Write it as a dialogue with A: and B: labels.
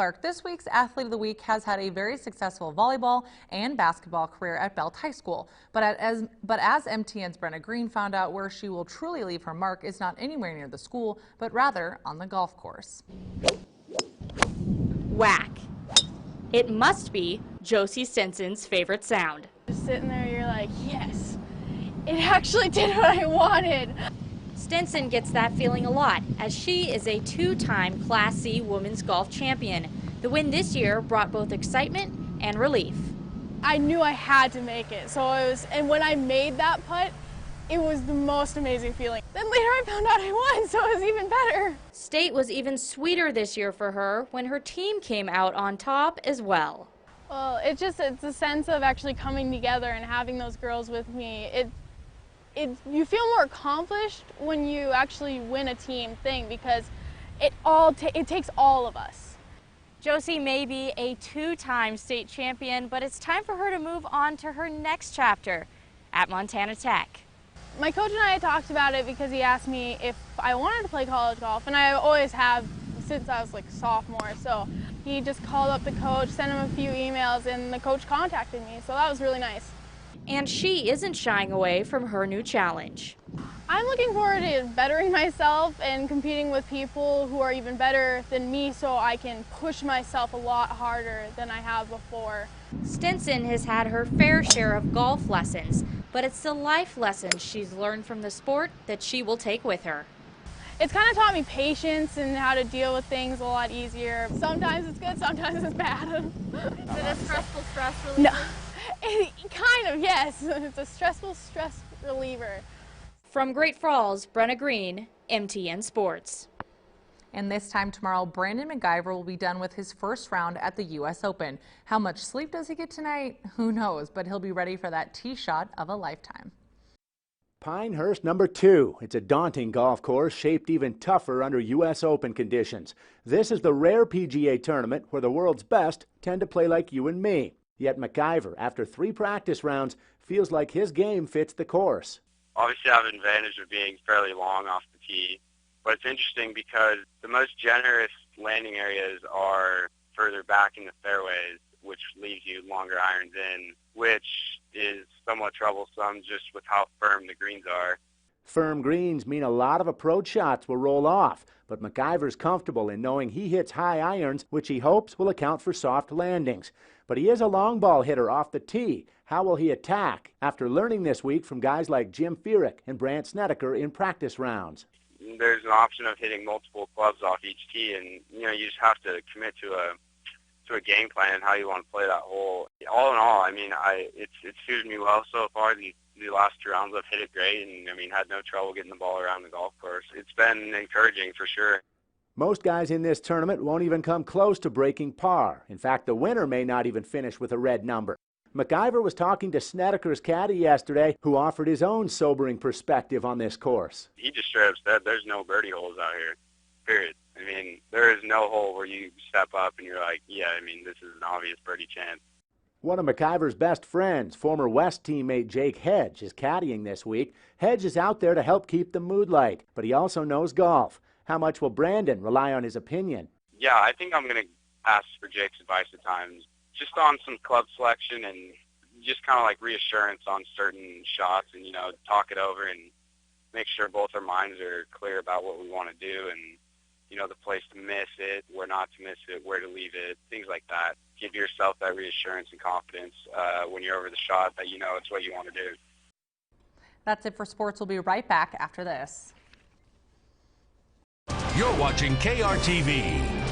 A: Clark, this week's Athlete of the Week has had a very successful volleyball and basketball career at Belt High School. But as MTN's Brenna Green found out, where she will truly leave her mark is not anywhere near the school, but rather on the golf course.
B: Whack. It must be Josie Stinson's favorite sound.
C: Just sitting there, you're like, yes, it actually did what I wanted.
B: Stinson gets that feeling a lot, as she is a two-time Class C women's golf champion. The win this year brought both excitement and relief.
C: I knew I had to make it, and when I made that putt, it was the most amazing feeling. Then later I found out I won, so it was even better.
B: State was even sweeter this year for her when her team came out on top as well.
C: Well, it's a sense of actually coming together and having those girls with me. You feel more accomplished when you actually win a team thing, because it takes all of us.
B: Josie may be a two-time state champion, but it's time for her to move on to her next chapter at Montana Tech.
C: My coach and I had talked about it because he asked me if I wanted to play college golf, and I always have since I was like a sophomore. So he just called up the coach, sent him a few emails, and the coach contacted me, so that was really nice.
B: And she isn't shying away from her new challenge.
C: I'm looking forward to bettering myself and competing with people who are even better than me, so I can push myself a lot harder than I have before.
B: Stinson has had her fair share of golf lessons, but it's the life lessons she's learned from the sport that she will take with her.
C: It's kind of taught me patience and how to deal with things a lot easier. Sometimes it's good, sometimes it's bad.
B: Is it a stressful stress reliever?
C: No. Kind of, yes. It's a stressful stress reliever.
B: From Great Falls, Brenna Green, MTN Sports.
A: And this time tomorrow, Brandon McIver will be done with his first round at the U.S. Open. How much sleep does he get tonight? Who knows, but he'll be ready for that tee shot of a lifetime.
D: Pinehurst number 2. It's a daunting golf course shaped even tougher under U.S. Open conditions. This is the rare PGA tournament where the world's best tend to play like you and me. Yet McIver, after 3 practice rounds, feels like his game fits the course.
E: Obviously I have an advantage of being fairly long off the tee, but it's interesting because the most generous landing areas are further back in the fairways, which leaves you longer irons in, which is somewhat troublesome just with how firm the greens are.
D: Firm greens mean a lot of approach shots will roll off, but McIver's comfortable in knowing he hits high irons, which he hopes will account for soft landings. But he is a long ball hitter off the tee. How will he attack after learning this week from guys like Jim Furyk and Brant Snedeker in practice rounds?
E: There's an option of hitting multiple clubs off each tee, and you just have to commit to a game plan and how you want to play that hole. All in all, it's suited me well so far. The last 2 rounds I've hit it great, and had no trouble getting the ball around the golf course. It's been encouraging for sure.
D: Most guys in this tournament won't even come close to breaking par. In fact, the winner may not even finish with a red number. McIver was talking to Snedeker's caddy yesterday, who offered his own sobering perspective on this course.
E: He just straight up said there's no birdie holes out here, period. There is no hole where you step up and you're like, yeah, this is an obvious birdie chance.
D: One of McIver's best friends, former West teammate Jake Hedge, is caddying this week. Hedge is out there to help keep the mood light, but he also knows golf. How much will Brandon rely on his opinion?
E: Yeah, I think I'm going to ask for Jake's advice at times, just on some club selection and just kind of like reassurance on certain shots, and talk it over and make sure both our minds are clear about what we want to do, and the place to miss it, where not to miss it, where to leave it, things like that. Give yourself that reassurance and confidence when you're over the shot that it's what you want to do.
A: That's it for sports. We'll be right back after this.
F: You're watching KRTV.